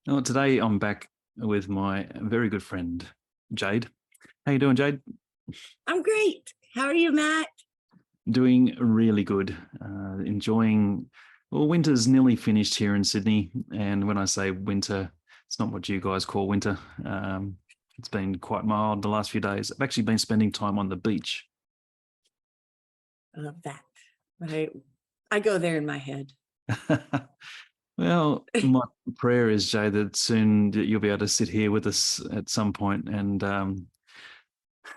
Well, today I'm back with my very good friend, Jade. How you doing, Jade? I'm great. How are you, Matt? Doing really good. Enjoying, well, winter's nearly finished here in Sydney. And when I say winter, it's not what you guys call winter. It's been quite mild the last few days. I've actually been spending time on the beach. I love that. I go there in my head. Well, my prayer is, Jade, that soon you'll be able to sit here with us at some point and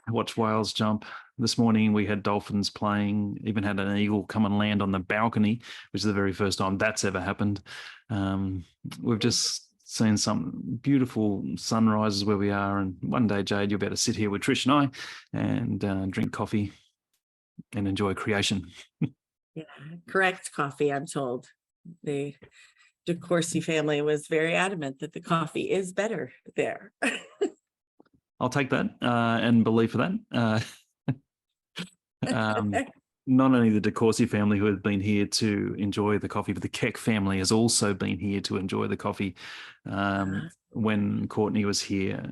watch whales jump. This morning we had dolphins playing, even had an eagle come and land on the balcony, which is the very first time that's ever happened. Um, we've just seen some beautiful sunrises where we are. And one day, Jade, you'll be able to sit here with Trish and I and drink coffee and enjoy creation. Yeah, correct coffee, I'm told. The DeCourcy family was very adamant that the coffee is better there. I'll take that and believe for that. Not only the DeCourcy family who have been here to enjoy the coffee, but the Keck family has also been here to enjoy the coffee. When Courtney was here,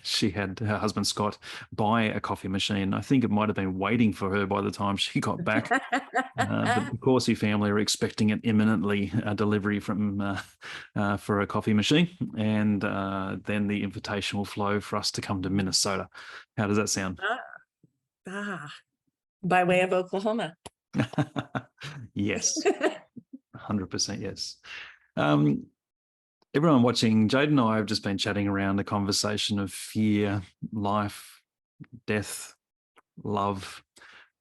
she had her husband Scott buy a coffee machine. I think it might have been waiting for her by the time she got back. But the Corsi family are expecting it imminently, a delivery from for a coffee machine, and then the invitation will flow for us to come to Minnesota. How does that sound? By way of Oklahoma. Yes, 100% yes. Everyone watching, Jade and I have just been chatting around the conversation of fear, life, death, love,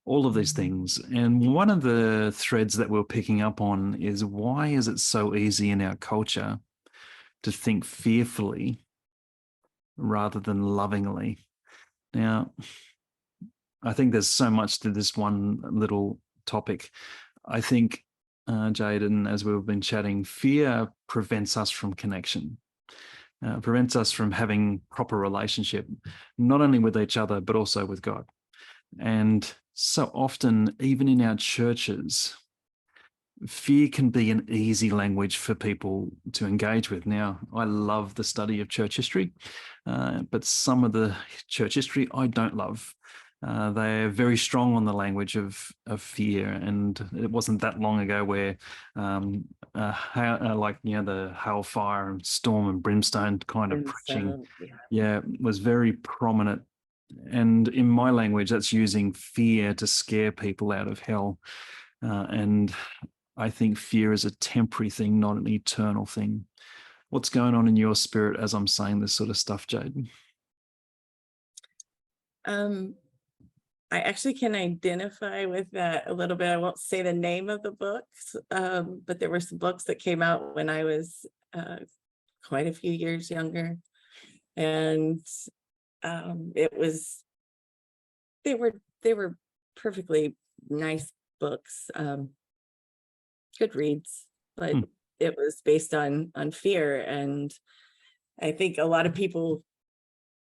all of these things. And one of the threads that we're picking up on is, why is it so easy in our culture to think fearfully rather than lovingly? Now, I think there's so much to this one little topic. I think, Jaden, as we've been chatting, fear prevents us from connection, prevents us from having proper relationship, not only with each other, but also with God. And so often, even in our churches, fear can be an easy language for people to engage with. Now, I love the study of church history, but some of the church history I don't love. They're very strong on the language of fear, and it wasn't that long ago where, the hellfire and storm and brimstone kind of preaching, was very prominent. And in my language, that's using fear to scare people out of hell. And I think fear is a temporary thing, not an eternal thing. What's going on in your spirit as I'm saying this sort of stuff, Jade? I actually can identify with that a little bit. I won't say the name of the books, but there were some books that came out when I was quite a few years younger. And they were perfectly nice books, good reads, but it was based on fear. And I think a lot of people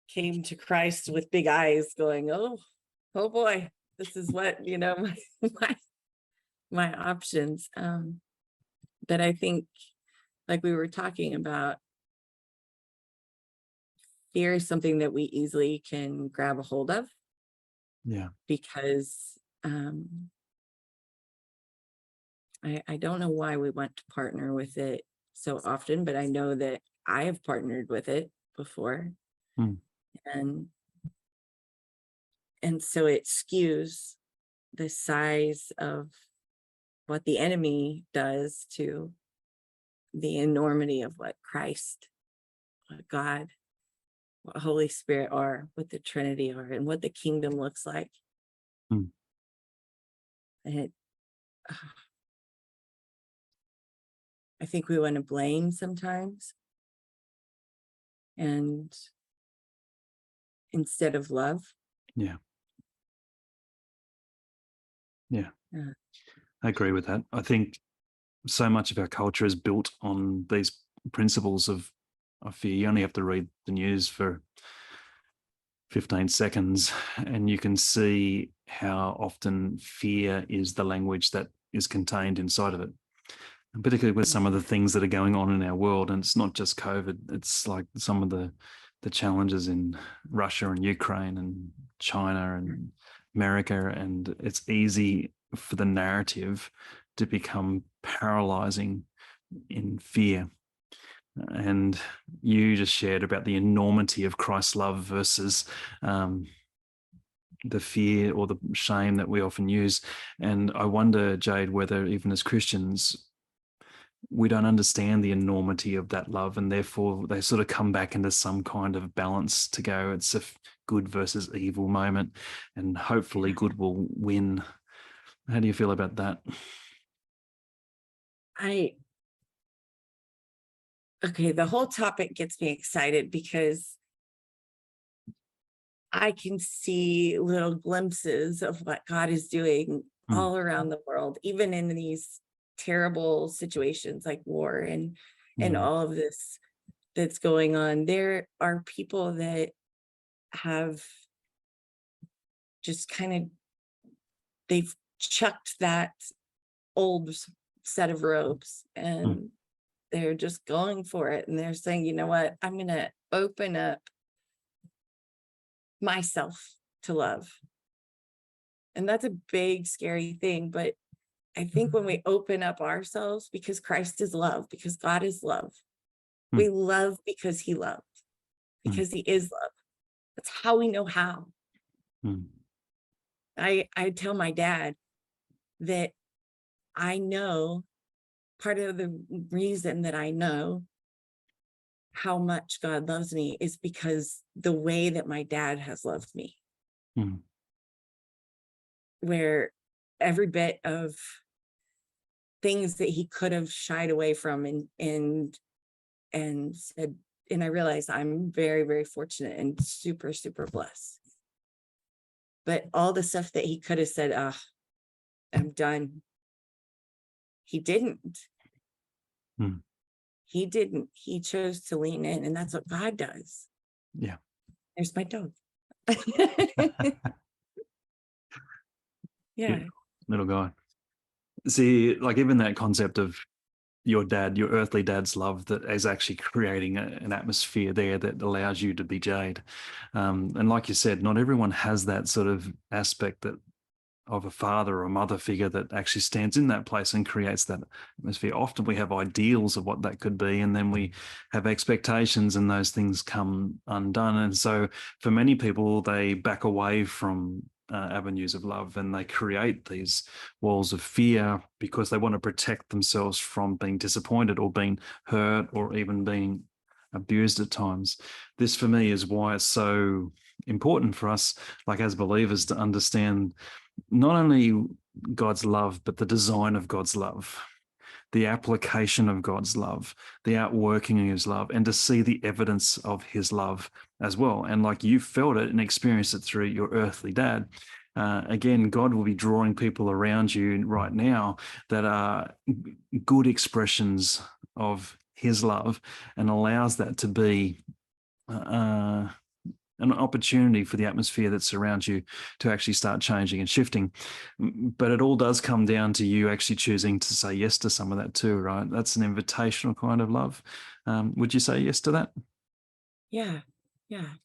came to Christ with big eyes going, oh boy, this is what, my options. But I think, like we were talking about, fear is something that we easily can grab a hold of. Yeah. Because I don't know why we want to partner with it so often, but I know that I have partnered with it before. And so it skews the size of what the enemy does to the enormity of what Christ, what God, what Holy Spirit are, what the Trinity are, and what the kingdom looks like. And I think we want to blame sometimes, and instead of love. Yeah. I agree with that. I think so much of our culture is built on these principles of fear. You only have to read the news for 15 seconds and you can see how often fear is the language that is contained inside of it. And particularly with some of the things that are going on in our world. And it's not just COVID, it's like some of the challenges in Russia and Ukraine and China and America. And it's easy for the narrative to become paralyzing in fear. And you just shared about the enormity of Christ's love versus the fear or the shame that we often use. And I wonder, Jade, whether even as Christians, we don't understand the enormity of that love, and therefore they sort of come back into some kind of balance to go, it's a good versus evil moment, and hopefully good will win. How do you feel about that? Okay, the whole topic gets me excited because I can see little glimpses of what God is doing all around the world, even in these terrible situations like war and all of this that's going on. There are people that have just kind of, they've chucked that old set of robes and they're just going for it. And they're saying, you know what, I'm going to open up myself to love. And that's a big, scary thing. But I think when we open up ourselves, because Christ is love, because God is love, we love because he loved, because he is love. That's how we know how. I tell my dad that I know part of the reason that I know how much God loves me is because the way that my dad has loved me, where every bit of things that he could have shied away from and said, and I realized I'm very, very fortunate and super, super blessed. But all the stuff that he could have said, I'm done. He didn't. He didn't. He chose to lean in, and that's what God does. Yeah. There's my dog. Yeah. Little guy. See, like even that concept of your dad, your earthly dad's love, that is actually creating an atmosphere there that allows you to be Jade. And like you said, not everyone has that sort of aspect that of a father or a mother figure that actually stands in that place and creates that atmosphere. Often we have ideals of what that could be, and then we have expectations and those things come undone. And so for many people, they back away from avenues of love, and they create these walls of fear because they want to protect themselves from being disappointed or being hurt or even being abused at times. This for me is why it's so important for us, like as believers, to understand not only God's love, but the design of God's love, the application of God's love, the outworking of his love, and to see the evidence of his love as well. And like you felt it and experienced it through your earthly dad, again, God will be drawing people around you right now that are good expressions of his love, and allows that to be an opportunity for the atmosphere that surrounds you to actually start changing and shifting. But it all does come down to you actually choosing to say yes to some of that too, right? That's an invitational kind of love. Would you say yes to that? Yeah,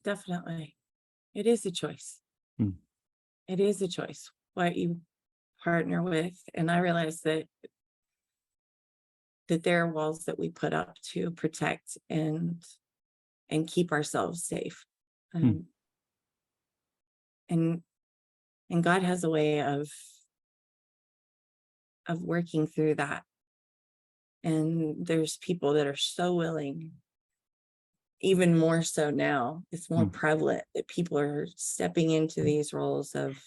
definitely. It is a choice. It is a choice what you partner with. And I realize that there are walls that we put up to protect and keep ourselves safe. And God has a way of working through that. And there's people that are so willing, even more so now. It's more prevalent that people are stepping into these roles of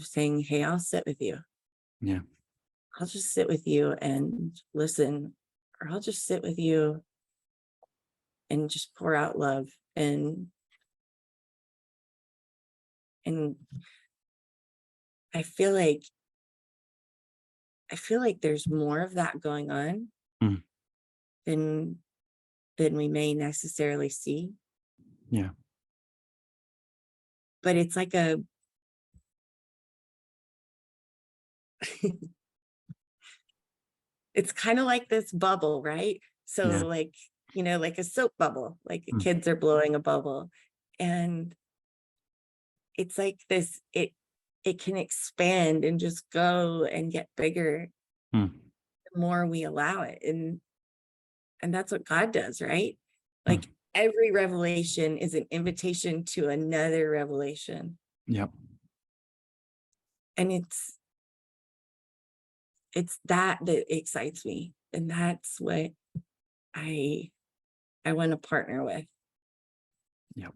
saying, hey, I'll sit with you. Yeah. I'll just sit with you and listen, or I'll just sit with you and just pour out love. And I feel like there's more of that going on than we may necessarily see. Yeah. But it's like it's kind of like this bubble, right? So Yeah. like, like a soap bubble, like Mm. kids are blowing a bubble. And it's like this, it can expand and just go and get bigger Mm. the more we allow it. And that's what God does, right? Mm. Like every revelation is an invitation to another revelation. Yep. And it's that excites me. And that's what I want to partner with. Yep.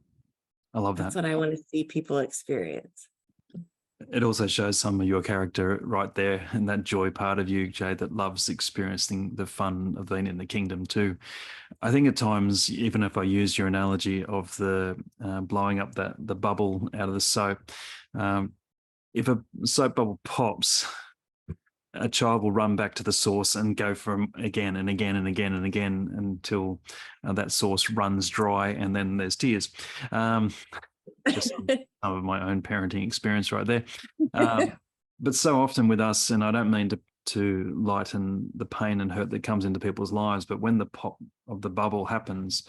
I love That's that. what I want to see people experience. It also shows some of your character right there, and that joy part of you, Jade, that loves experiencing the fun of being in the kingdom too. I think at times, even if I use your analogy of the blowing up the bubble out of the soap, um, if a soap bubble pops, a child will run back to the source and go from again and again and again and again until that source runs dry, and then there's tears. Just some of my own parenting experience right there. But so often with us, and I don't mean to lighten the pain and hurt that comes into people's lives, but when the pop of the bubble happens,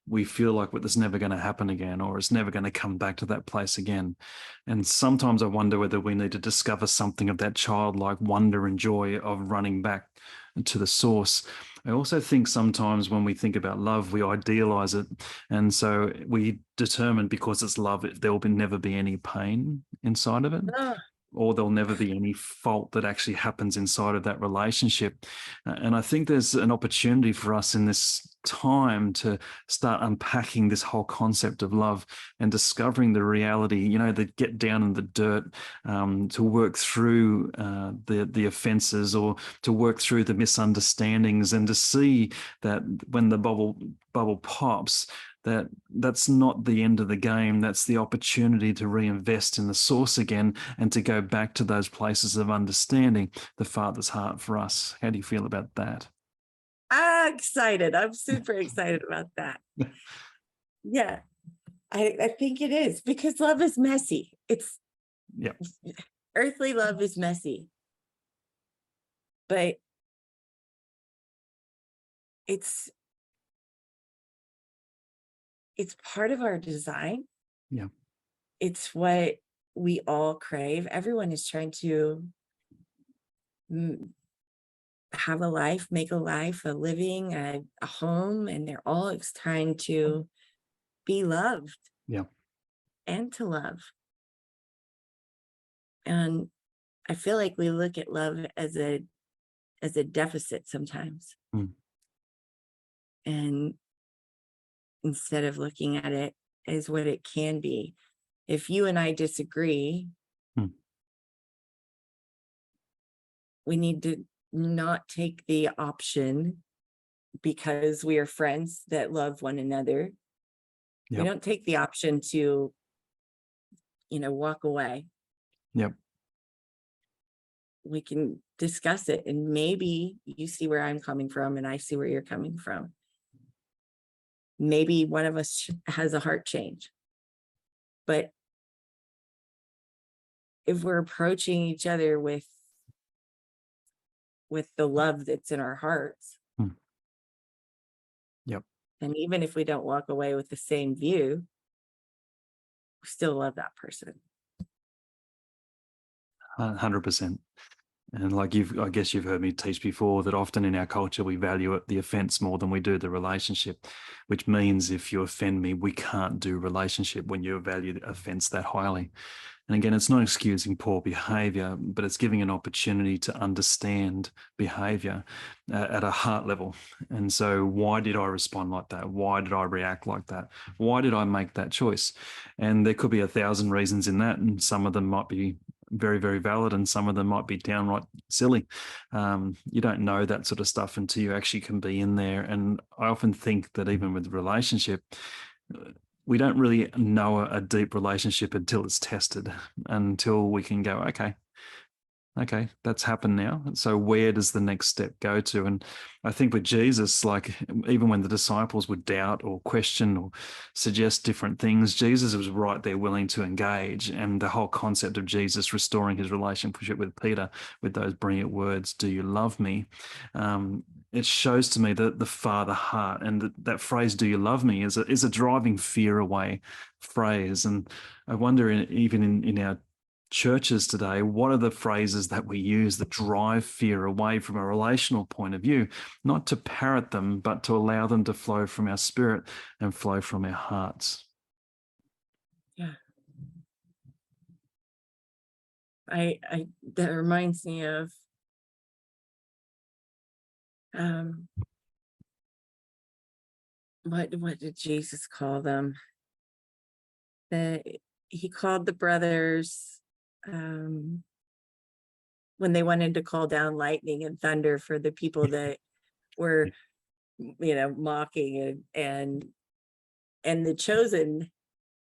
we feel like it's never going to happen again, or it's never going to come back to that place again. And sometimes I wonder whether we need to discover something of that childlike wonder and joy of running back to the source. I also think sometimes when we think about love, we idealize it. And so we determine because it's love, there will never be any pain inside of it, Oh, or there'll never be any fault that actually happens inside of that relationship. And I think there's an opportunity for us in this time to start unpacking this whole concept of love and discovering the reality, that get down in the dirt, to work through the offenses, or to work through the misunderstandings, and to see that when the bubble pops, that's not the end of the game. That's the opportunity to reinvest in the source again and to go back to those places of understanding the Father's heart for us. How do you feel about that? I'm excited. I'm super excited about that. Yeah, I think it is, because love is messy. Yeah. Earthly love is messy, but it's part of our design. Yeah. It's what we all crave. Everyone is trying to have a life, make a life, a living, a home, and they're all trying to be loved Yeah. and to love. And I feel like we look at love as a deficit sometimes. Mm. And instead of looking at it as what it can be. If you and I disagree, Mm. we need to not take the option, because we are friends that love one another. We Yep. don't take the option to, walk away. Yep. We can discuss it, and maybe you see where I'm coming from and I see where you're coming from. Maybe one of us has a heart change. But if we're approaching each other with the love that's in our hearts, Mm. Yep. and even if we don't walk away with the same view, we still love that person. 100%. And like I guess you've heard me teach before that often in our culture, we value the offense more than we do the relationship, which means if you offend me, we can't do relationship when you value the offense that highly. And again, it's not excusing poor behavior, but it's giving an opportunity to understand behavior at a heart level. And so why did I respond like that? Why did I react like that? Why did I make that choice? And there could be 1,000 reasons in that. And some of them might be very, very valid, and some of them might be downright silly. You don't know that sort of stuff until you actually can be in there. And I often think that even with relationship, we don't really know a deep relationship until it's tested, until we can go, okay, okay, that's happened now. So where does the next step go to? And I think with Jesus, like even when the disciples would doubt or question or suggest different things, Jesus was right there willing to engage. And the whole concept of Jesus restoring his relationship with Peter with those brilliant words, "Do you love me?" It shows to me that the Father heart, and that phrase, "Do you love me?" is a driving fear away phrase. And I wonder, even in our churches today, what are the phrases that we use that drive fear away from a relational point of view, not to parrot them, but to allow them to flow from our spirit and flow from our hearts? Yeah. I that reminds me of um what did Jesus call them? That he called the brothers um when they wanted to call down lightning and thunder for the people that were, mocking, and the chosen,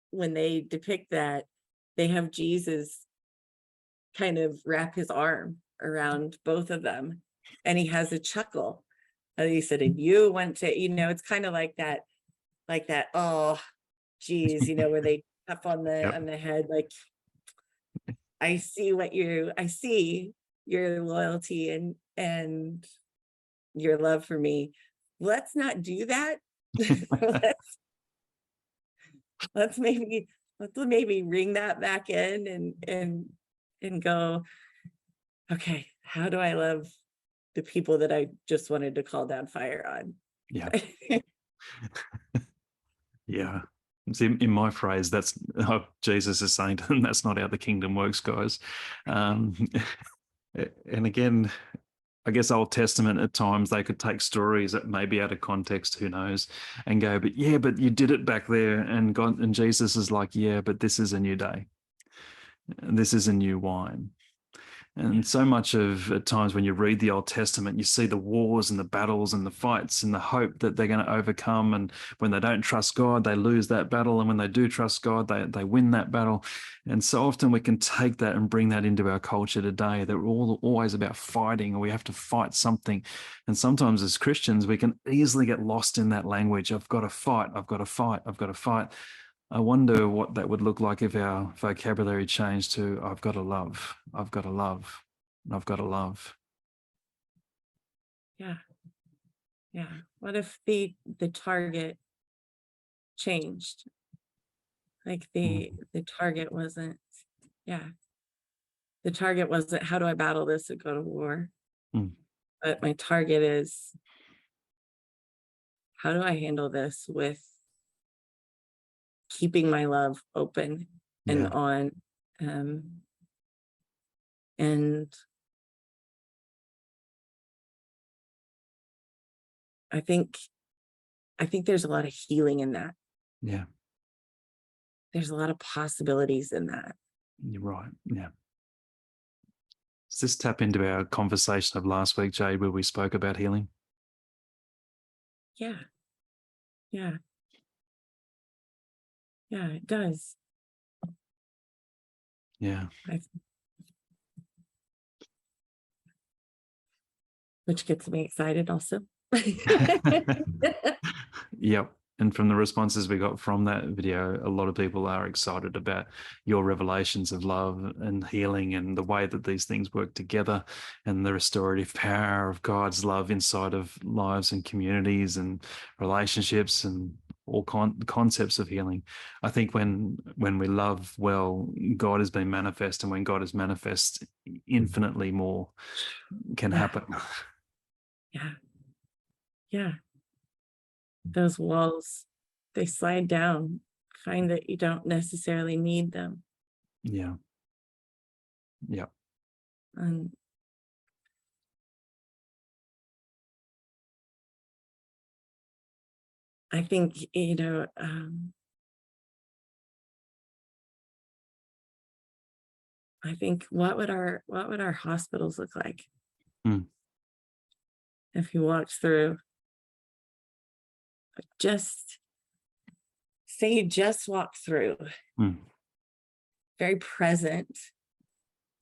when they depict that, they have Jesus kind of wrap his arm around both of them, and he has a chuckle. And he said, "And you went to," it's kind of like that, oh, geez, where they tap on Yep. the head, like, I see your loyalty and your love for me. Let's not do that. let's let's maybe let's maybe ring that back in and go, okay, how do I love the people that I just wanted to call down fire on? Yeah. Yeah. See, in my phrase, that's Jesus is saying to them, that's not how the kingdom works, guys. Um, and again, I guess Old Testament at times they could take stories that may be out of context, who knows, and go, but yeah, but you did it back there. And God and Jesus is like, yeah, but this is a new day. This is a new wine. Yeah. And so much of at times when you read the Old Testament, you see the wars and the battles and the fights and the hope that they're going to overcome. And when they don't trust God, they lose that battle. And when they do trust God, they win that battle. And so often we can take that and bring that into our culture today, that we're always about fighting, or we have to fight something. And sometimes as Christians, we can easily get lost in that language. I've got to fight. I've got to fight. I've got to fight. I wonder what that would look like if our vocabulary changed to "I've got to love, I've got to love, I've got to love." Yeah. Yeah. What if the target changed? Like Mm, the target wasn't, yeah, the target wasn't how do I battle this and go to war? mm, But my target is how do I handle this with keeping my love open and yeah, on? Um, and I think there's a lot of healing in that. yeah, There's a lot of possibilities in that. you're right. Yeah. Does this tap into our conversation of last week, Jade, where we spoke about healing? Yeah. Yeah. Yeah, it does. Yeah. I, which gets me excited also. Yep. And from the responses we got from that video, a lot of people are excited about your revelations of love and healing and the way that these things work together, and the restorative power of God's love inside of lives and communities and relationships and all concepts of healing. I think when we love well, God has been manifest, and when God is manifest, infinitely more can Yeah. happen. Yeah. Yeah. Those walls, they slide down. Find that you don't necessarily need them. Yeah. Yeah. And I think, I think what would our hospitals look like Mm, if you walked through, just say you just walk through, mm, very present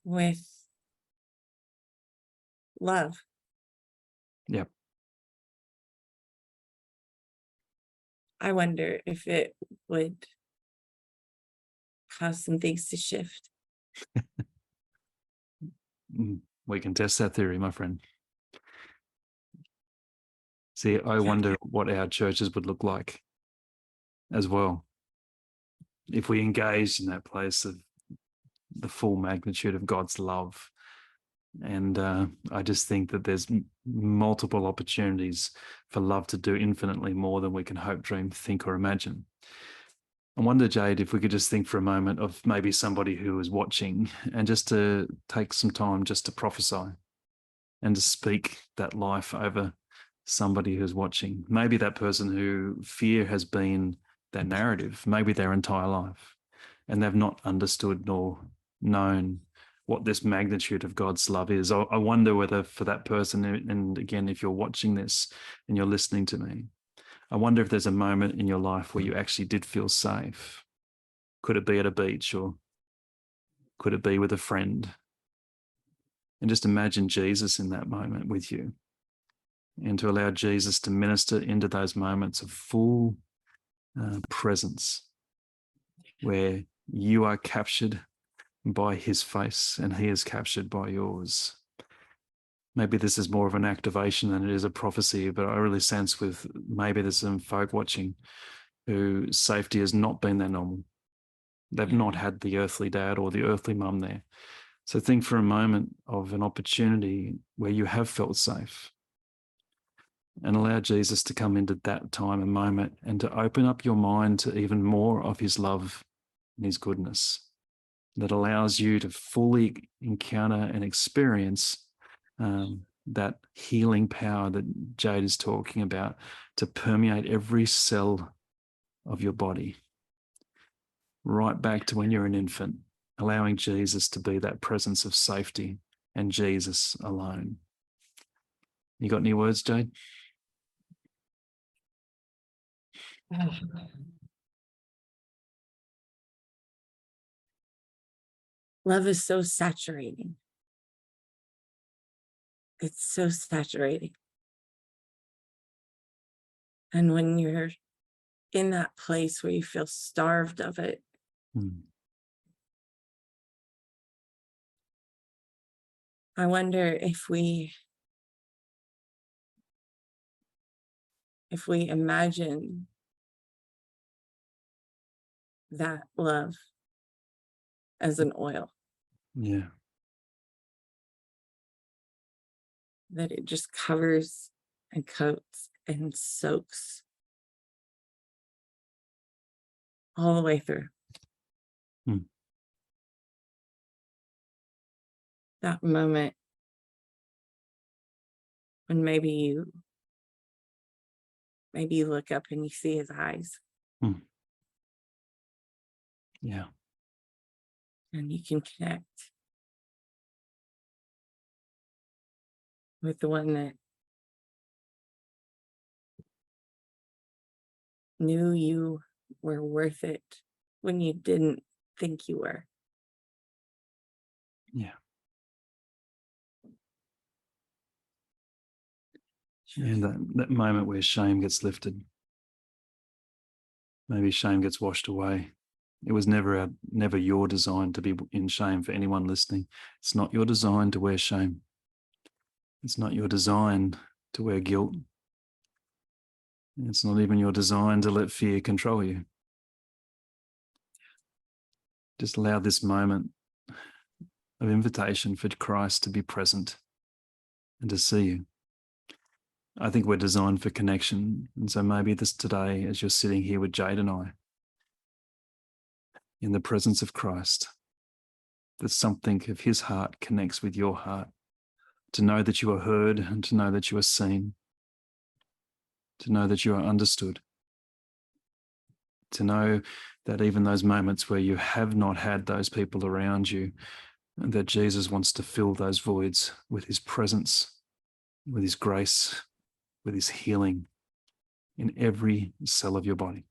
with love. Yep. I wonder if it would cause some things to shift. We can test that theory, my friend. See, I wonder what our churches would look like as well if we engaged in that place of the full magnitude of God's love. And I just think that there's multiple opportunities for love to do infinitely more than we can hope, dream, think, or imagine. I wonder, Jade, if we could just think for a moment of maybe somebody who is watching and just to take some time just to prophesy and to speak that life over somebody who's watching. Maybe that person who fear has been their narrative, maybe their entire life, and they've not understood nor known what this magnitude of God's love is. I wonder whether for that person, and again, if you're watching this and you're listening to me, I wonder if there's a moment in your life where you actually did feel safe. Could it be at a beach, or could it be with a friend? And just imagine Jesus in that moment with you, and to allow Jesus to minister into those moments of full presence where you are captured by his face and he is captured by yours. Maybe this is more of an activation than it is a prophecy, but I really sense with maybe there's some folk watching who safety has not been their normal. They've not had the earthly dad or the earthly mum there. So think for a moment of an opportunity where you have felt safe, and allow Jesus to come into that time and moment and to open up your mind to even more of his love and his goodness that allows you to fully encounter and experience that healing power that Jade is talking about to permeate every cell of your body, right back to when you're an infant, allowing Jesus to be that presence of safety and Jesus alone. You got any words, Jade? Love is so saturating. It's so saturating. And when you're in that place where you feel starved of it, I wonder if we imagine that love as an oil, Yeah. that it just covers and coats and soaks all the way through. That moment when maybe you look up and you see his eyes. Yeah. And you can connect with the one that knew you were worth it when you didn't think you were. Yeah. And that moment where shame gets lifted. Maybe shame gets washed away. It was never your design to be in shame. For anyone listening, it's not your design to wear shame. It's not your design to wear guilt. It's not even your design to let fear control you. Just allow this moment of invitation for Christ to be present and to see you. I think we're designed for connection. And so maybe this today, as you're sitting here with Jade and I, in the presence of Christ, that something of his heart connects with your heart, to know that you are heard and to know that you are seen, to know that you are understood, to know that even those moments where you have not had those people around you, that Jesus wants to fill those voids with his presence, with his grace, with his healing in every cell of your body.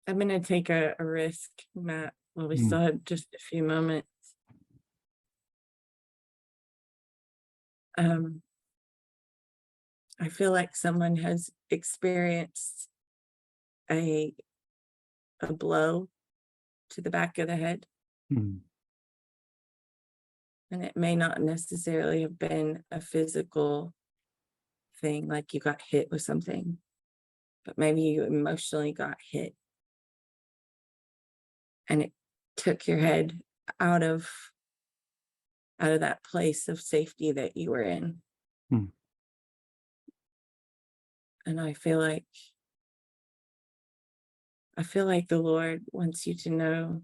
I'm going to take a risk, Matt. Well, we still have just a few moments. I feel like someone has experienced a blow to the back of the head. Mm. And it may not necessarily have been a physical thing, like you got hit with something, but maybe you emotionally got hit. And it took your head out of that place of safety that you were in. Mm. And I feel like the Lord wants you to know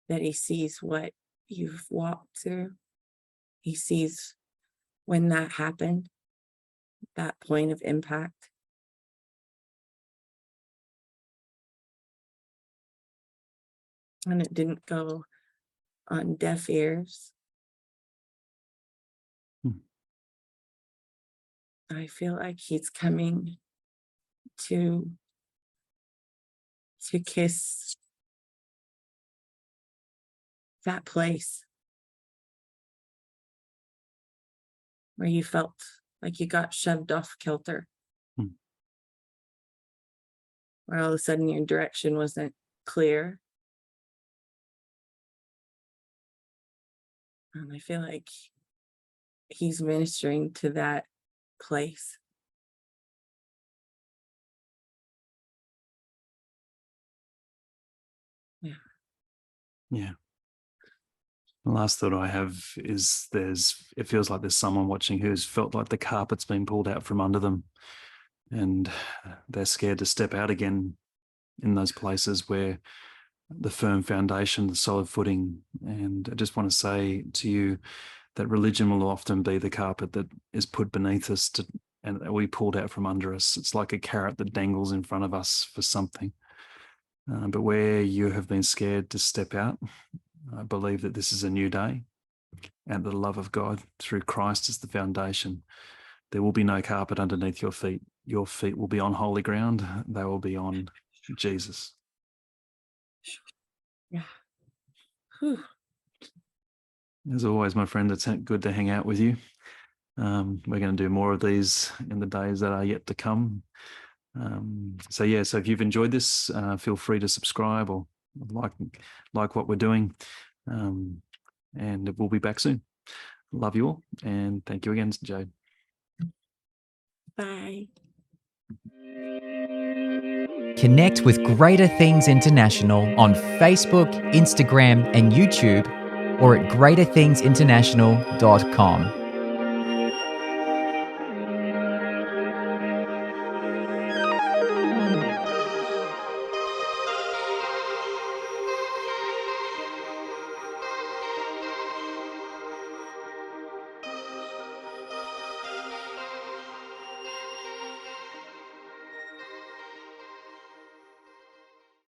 that he sees what you've walked through. He sees when that happened, that point of impact. And it didn't go on deaf ears. Mm. I feel like he's coming to kiss that place where you felt like you got shoved off kilter, Mm. where all of a sudden your direction wasn't clear. And I feel like he's ministering to that place. Yeah. Yeah. The last thought I have is it feels like there's someone watching who's felt like the carpet's been pulled out from under them, and they're scared to step out again in those places where the firm foundation, the solid footing. And I just want to say to you that religion will often be the carpet that is put beneath us and we pulled out from under us. It's like a carrot that dangles in front of us for something. But where you have been scared to step out, I believe that this is a new day, and the love of God through Christ is the foundation. There will be no carpet underneath your feet. Your feet will be on holy ground. They will be on Jesus. Yeah. Whew. As always, my friend, it's good to hang out with you. We're going to do more of these in the days that are yet to come. So if you've enjoyed this, feel free to subscribe or like what we're doing. And we'll be back soon. Love you all, and thank you again, Jade. Bye. Connect with Greater Things International on Facebook, Instagram, and YouTube, or at greaterthingsinternational.com.